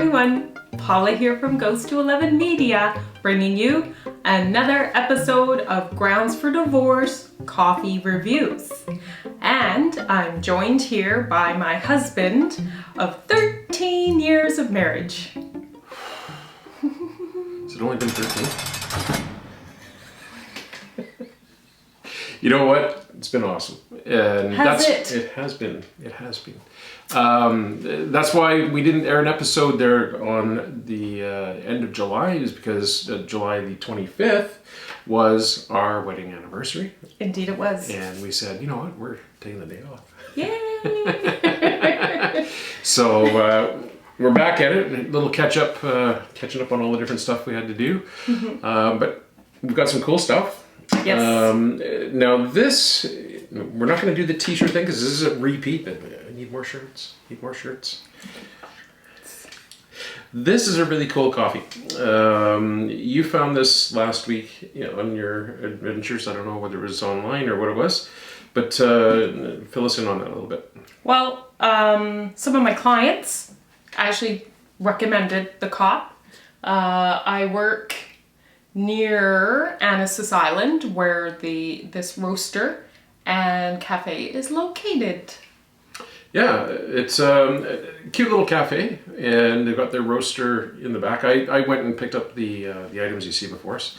everyone, Paula here from Ghost to 11 Media, bringing you another episode of Grounds for Divorce Coffee Reviews. And I'm joined here by my husband of 13 years of marriage. Has it only been 13? You know what? It's been awesome. And It has been. That's why we didn't air an episode there on the end of July, is because July the 25th was our wedding anniversary. Indeed it was. And we said, you know what? We're taking the day off. Yay! So we're back at it. A little catching up on all the different stuff we had to do. Mm-hmm. But we've got some cool stuff. Yes. Now this, we're not going to do the t-shirt thing because this is a repeat. I need more shirts. This is a really cool coffee. You found this last week, on your adventures. I don't know whether it was online or what it was, but fill us in on that a little bit. Well, some of my clients actually recommended the KOP. I work near Amnesia Island, where this roaster and cafe is located. Yeah, it's a cute little cafe, and they've got their roaster in the back. I went and picked up the items you see before us.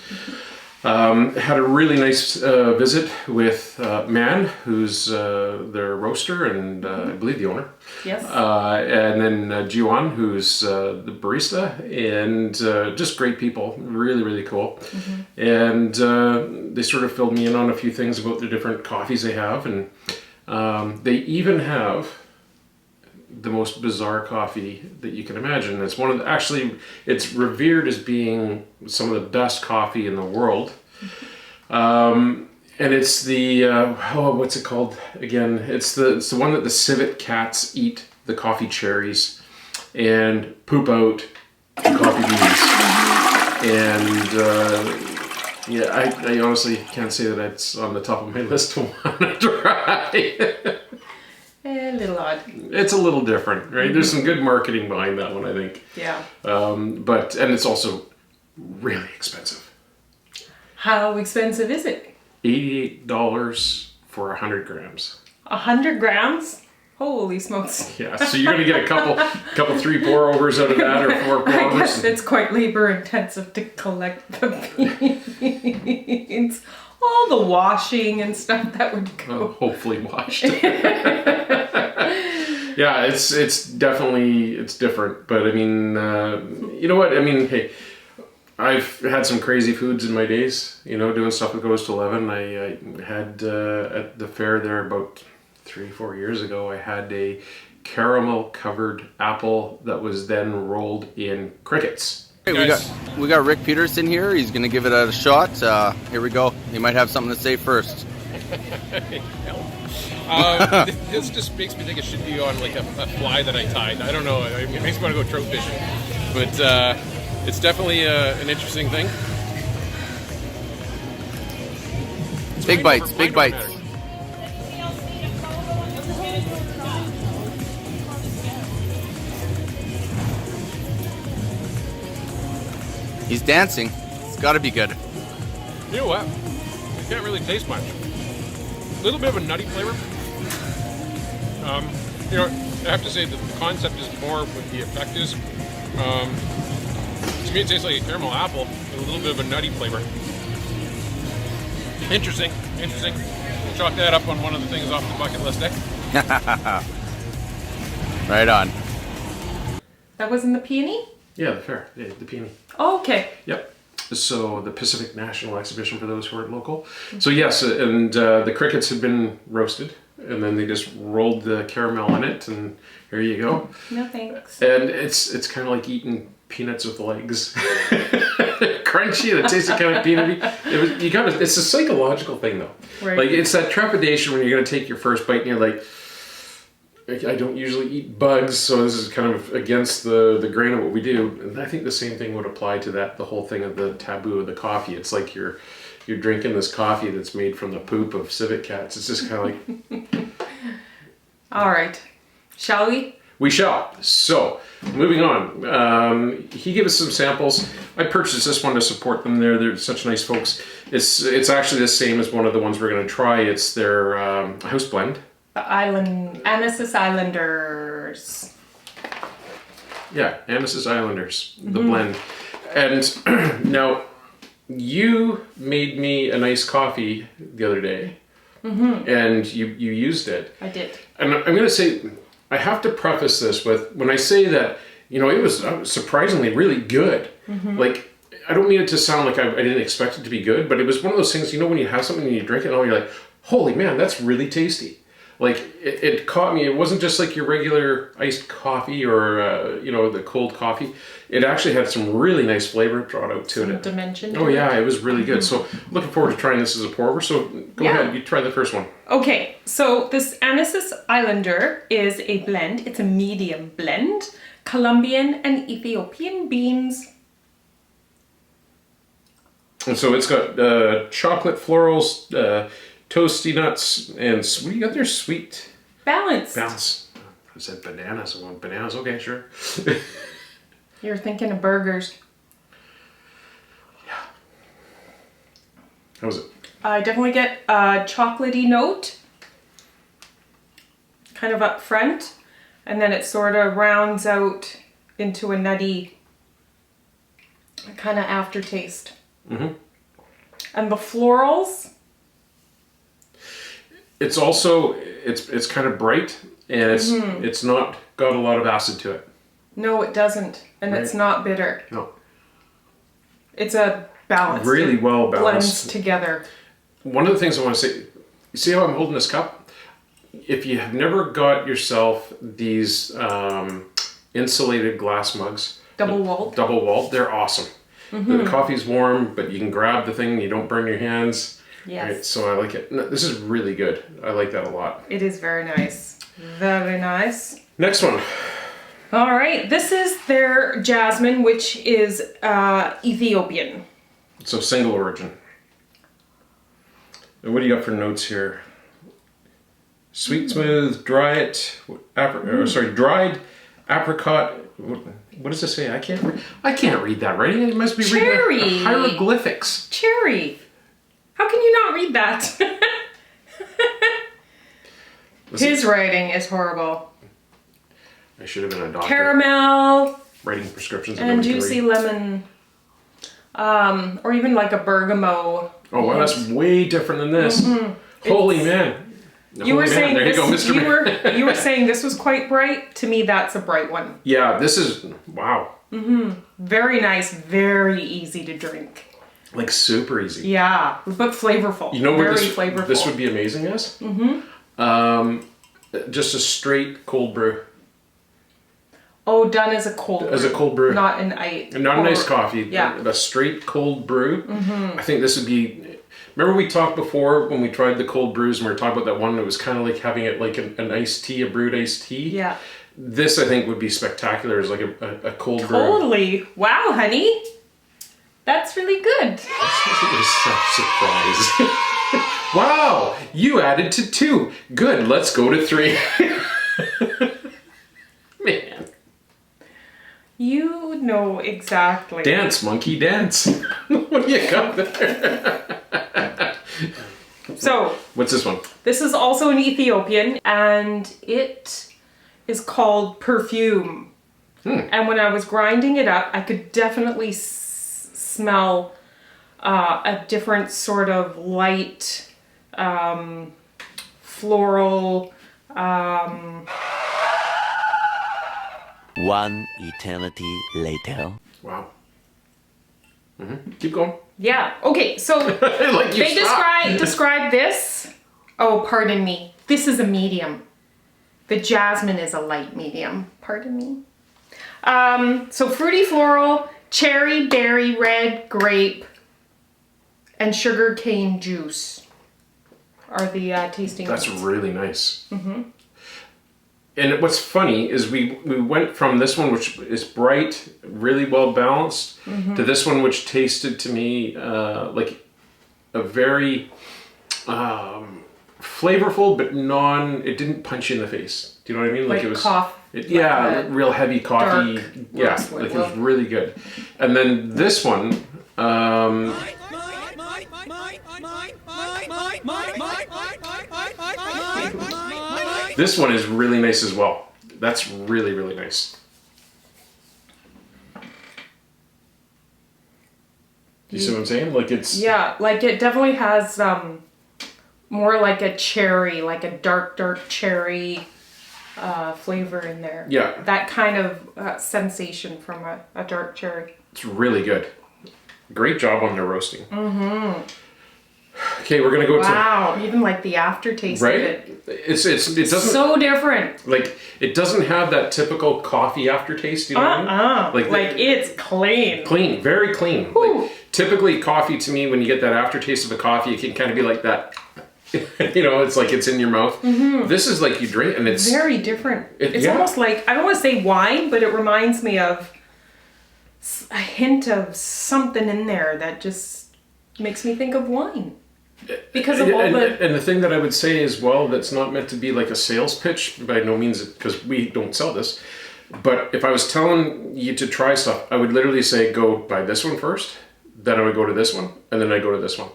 Had a really nice visit with Man, who's their roaster and I believe the owner. Yes. And then Jiwan, who's the barista, and just great people, really, really cool. Mm-hmm. And they sort of filled me in on a few things about the different coffees they have, and they even have the most bizarre coffee that you can imagine. It's one of it's revered as being some of the best coffee in the world. And it's the what's it called again? It's the one that the civet cats eat the coffee cherries and poop out the coffee beans. And I honestly can't say that it's on the top of my list to want to try. A little odd. It's a little different, right? There's some good marketing behind that one, I think. Yeah. And it's also really expensive. How expensive is it? $88 for 100 grams. 100 grams? Holy smokes. Yeah, so you're going to get a couple 3 pour-overs out of that, or 4 pour-overs. I guess it's quite labor-intensive to collect the beans. All the washing and stuff that would go. Hopefully washed. Yeah, it's definitely different, but I mean, you know what? I mean, hey, I've had some crazy foods in my days, doing stuff that goes to 11. I had at the fair there about 3-4 years ago, I had a caramel covered apple that was then rolled in crickets. Hey, we got Rick Peterson here. He's going to give it a shot. Here we go. He might have something to say first. This just makes me think it should be on like a fly that I tied. I don't know. It makes me want to go trout fishing. But it's definitely an interesting thing. Big bites. He's dancing. It's got to be good. You know what? You can't really taste much. A little bit of a nutty flavor. I have to say that the concept is more what the effect is. To me, it tastes like a caramel apple with a little bit of a nutty flavor. Interesting. We'll chalk that up on one of the things off the bucket list, eh? Right on. That was in the peony? Yeah, the fair. Yeah, the peony. Oh, okay. Yep. So the Pacific National Exhibition for those who aren't local. So yes, and the crickets had been roasted, and then they just rolled the caramel in it, and here you go. No thanks. And it's kind of like eating peanuts with legs. Crunchy, and it tasted kind of peanutty. It's a psychological thing though. Right. Like it's that trepidation when you're going to take your first bite and you're like, I don't usually eat bugs, so this is kind of against the grain of what we do. And I think the same thing would apply to the whole thing of the taboo of the coffee. It's like you're drinking this coffee that's made from the poop of civet cats. It's just kind of like... All right. Shall we? We shall. So, moving on. He gave us some samples. I purchased this one to support them. They're such nice folks. It's actually the same as one of the ones we're going to try. It's their house blend. Amnesia Islanders. Yeah, Amnesia Islanders, the blend. And now, you made me a nice coffee the other day. And you used it. I did. And I'm going to say, I have to preface this with, when I say that, you know, it was surprisingly really good. Like, I don't mean it to sound like I didn't expect it to be good, but it was one of those things, you know, when you have something and you drink it, and you're like, holy man, that's really tasty. Like, it caught me. It wasn't just like your regular iced coffee or, you know, the cold coffee. It actually had some really nice flavor brought out to it. Dimension. Oh, yeah, it was really good. So, looking forward to trying this as a pour over. So, go ahead. You try the first one. Okay, so this Amnesia Islander is a blend. It's a medium blend. Colombian and Ethiopian beans. And so, it's got chocolate florals, toasty nuts, and what do you got there? Sweet? Balance. I said bananas. I want bananas. Okay, sure. You're thinking of burgers. Yeah. How was it? I definitely get a chocolatey note. Kind of up front. And then it sort of rounds out into a nutty kind of aftertaste. And the florals... It's also, it's kind of bright, and it's not got a lot of acid to it. No, it doesn't. And it's not bitter. No. It's a balance. Really well balanced. Blends together. One of the things I want to say, you see how I'm holding this cup? If you have never got yourself these insulated glass mugs. Double walled. Double walled, they're awesome. The coffee's warm, but you can grab the thing, you don't burn your hands. Yes. Right, so I like it. No, this is really good. I like that a lot. It is very nice. Very nice. Next one. All right. This is their Jasmine, which is Ethiopian. So single origin. And what do you got for notes here? Sweet, smooth, dried apricot. What does it say? I can't read that writing. It must be reading hieroglyphics. Cherry. How can you not read that? His writing is horrible. I should have been a doctor. Caramel. Writing prescriptions. And juicy lemon. Or even like a bergamot. Oh, wow, that's way different than this. Holy man. You were saying there this, you go, Mr. you were saying this was quite bright. To me, that's a bright one. Yeah, this is, wow. Very nice, very easy to drink. Like super easy. Yeah, but flavorful. You know where flavorful. This would be amazing as? Just a straight cold brew. Oh, done as a cold brew. As a cold brew. Not an ice. Not an iced coffee. Yeah. A straight cold brew. I think this would be... Remember we talked before when we tried the cold brews and we were talking about that one that was kind of like having it like an iced tea, a brewed iced tea? Yeah. This I think would be spectacular as like a cold brew. Totally. Wow, honey. That's really good. It was such a surprise. Wow, you added to 2. Good, let's go to 3. Man. You know exactly. Dance, monkey, dance. What do you got there? So. What's this one? This is also an Ethiopian, and it is called Perfume. And when I was grinding it up, I could definitely smell a different sort of light, floral. One eternity later. Wow. Keep going. Yeah. Okay. So like they describe this. Oh, pardon me. This is a medium. The Jasmine is a light medium. Pardon me. So fruity floral, cherry, berry, red, grape, and sugar cane juice are the tasting That's notes. really nice. And what's funny is we went from this one, which is bright, really well balanced, to this one, which tasted to me like a very flavorful, but it didn't punch you in the face. Do you know what I mean? Like it was coffee. Real heavy coffee. Dark Yeah, roast like it was really good. And then this one, this one is really nice as well. That's really, really nice. You see what I'm saying? Like it's... Yeah, like it definitely has more like a cherry, like a dark cherry flavor in there. Yeah. That kind of sensation from a dark cherry. It's really good. Great job on the roasting. Mm-hmm. Okay, we're gonna go to... Wow, even like the aftertaste right? of it. It doesn't... So different. Like, it doesn't have that typical coffee aftertaste, you know what I mean? Like it's clean. Clean, very clean. Like, typically coffee to me, when you get that aftertaste of a coffee, it can kind of be like that. You know, it's like it's in your mouth. Mm-hmm. This is like you drink and it's... Very different. It's almost like, I don't want to say wine, but it reminds me of a hint of something in there that just makes me think of wine. Because of all and the thing that I would say as well, that's not meant to be like a sales pitch by no means, because we don't sell this. But if I was telling you to try stuff, I would literally say, go buy this one first. Then I would go to this one, and then I go to this one.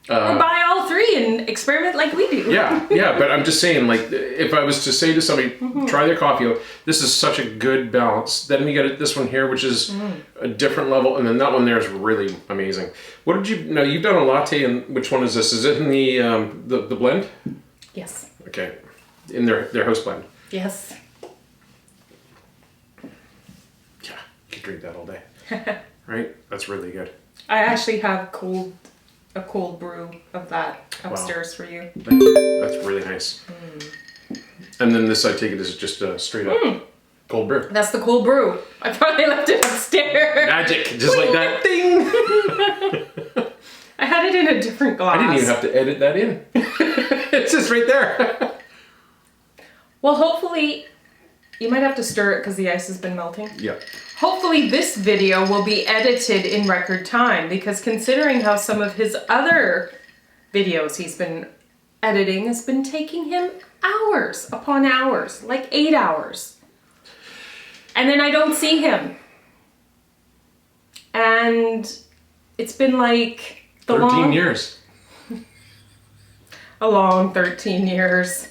Or buy all three and experiment like we do. Yeah, but I'm just saying, like, if I was to say to somebody, try their coffee out, this is such a good balance. Then we get this one here, which is a different level, and then that one there is really amazing. What did you... Now, you've done a latte, and which one is this? Is it in the blend? Yes. Okay, in their house blend. Yes. Yeah, you could drink that all day. Right? That's really good. I actually have a cold brew of that upstairs for you. That's really nice. And then this, I take it, is just a straight up cold brew. That's the cold brew. I probably left it upstairs. Magic, just like that. Ding! I had it in a different glass. I didn't even have to edit that in. It's just right there. Well, hopefully, you might have to stir it because the ice has been melting. Yeah. Hopefully this video will be edited in record time, because considering how some of his other videos he's been editing has been taking him hours upon hours, like 8 hours. And then I don't see him. And it's been like 13 years. A long 13 years.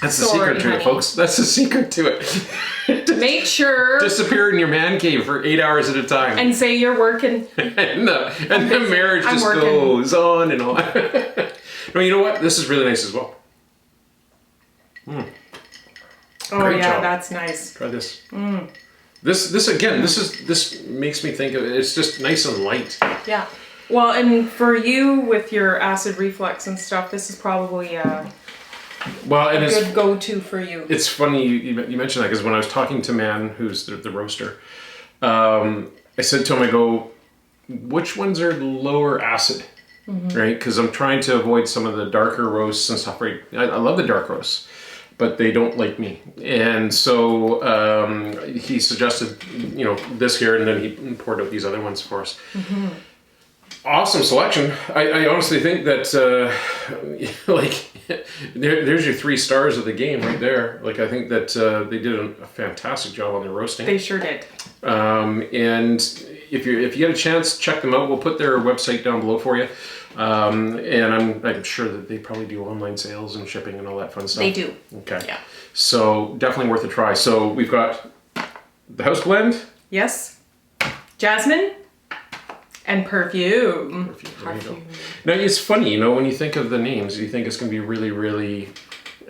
That's the secret to it, folks. That's the secret to it. Make sure... Disappear in your man cave for 8 hours at a time. And say you're working. and the marriage just goes on and on. No, you know what? This is really nice as well. Oh, Great yeah, job. that's nice. Try this. This makes me think of it. It's just nice and light. Yeah. Well, and for you with your acid reflux and stuff, this is probably a good go-to for you. It's funny you mentioned that, because when I was talking to Man, who's the roaster, I said to him, I go, which ones are lower acid? Right? Because I'm trying to avoid some of the darker roasts and stuff. Right? I love the dark roasts, but they don't like me. And so he suggested, this here, and then he poured out these other ones for us. Awesome selection. I honestly think that, there's your 3 stars of the game right there. Like, I think that they did a fantastic job on their roasting. They sure did. And if you get a chance, check them out. We'll put their website down below for you. And I'm sure that they probably do online sales and shipping and all that fun stuff. They do. Okay. Yeah. So definitely worth a try. So we've got the house blend. Yes. Jasmine. And Perfume. There you go. Now, it's funny, when you think of the names, you think it's going to be really, really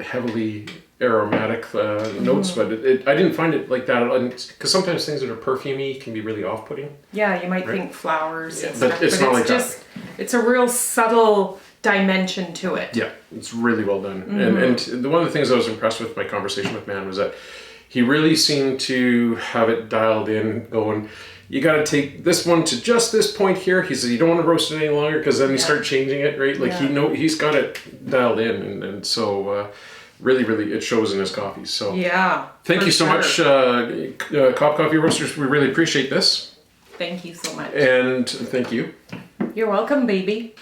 heavily aromatic notes, but I didn't find it like that, because sometimes things that are perfumey can be really off-putting. Yeah, you might think flowers and but stuff, it's not like that. It's a real subtle dimension to it. Yeah, it's really well done. And one of the things I was impressed with my conversation with Man was that he really seemed to have it dialed in, going, you got to take this one to just this point here. He said, you don't want to roast it any longer, because then you start changing it, right? Like, he's got it dialed in. And so really, really, it shows in his coffees. So yeah, thank you so much, KOP Coffee Roasters. We really appreciate this. Thank you so much. And thank you. You're welcome, baby.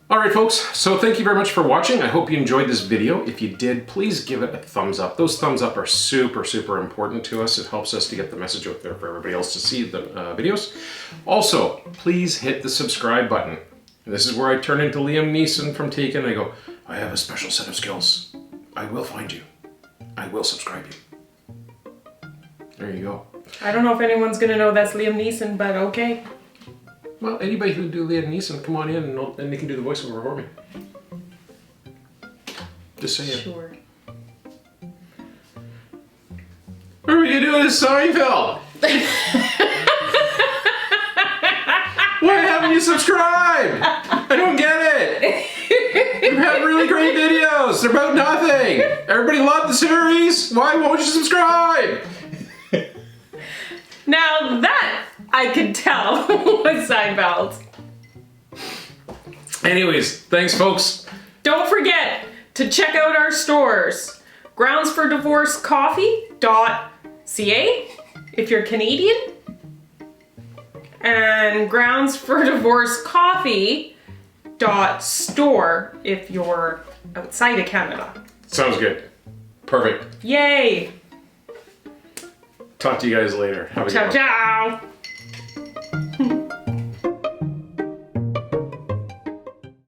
All right, folks, so thank you very much for watching. I hope you enjoyed this video. If you did, please give it a thumbs up. Those thumbs up are super, super important to us. It helps us to get the message out there for everybody else to see the videos. Also, please hit the subscribe button. And this is where I turn into Liam Neeson from Taken. I go, I have a special set of skills. I will find you. I will subscribe you. There you go. I don't know if anyone's gonna know that's Liam Neeson, but okay. Well, anybody who do Liam Neeson, come on in and they can do the voiceover for me. Just saying. Sure. What are we gonna do in Seinfeld? Why haven't you subscribed? I don't get it. We've had really great videos. They're about nothing. Everybody loved the series. Why won't you subscribe? Now that I could tell was Seinfeld. Anyways, thanks, folks. Don't forget to check out our stores. groundsfordivorcecoffee.ca if you're Canadian. And groundsfordivorcecoffee.store if you're outside of Canada. Sounds good. Perfect. Yay! Talk to you guys later. Have a good Ciao, one. ciao!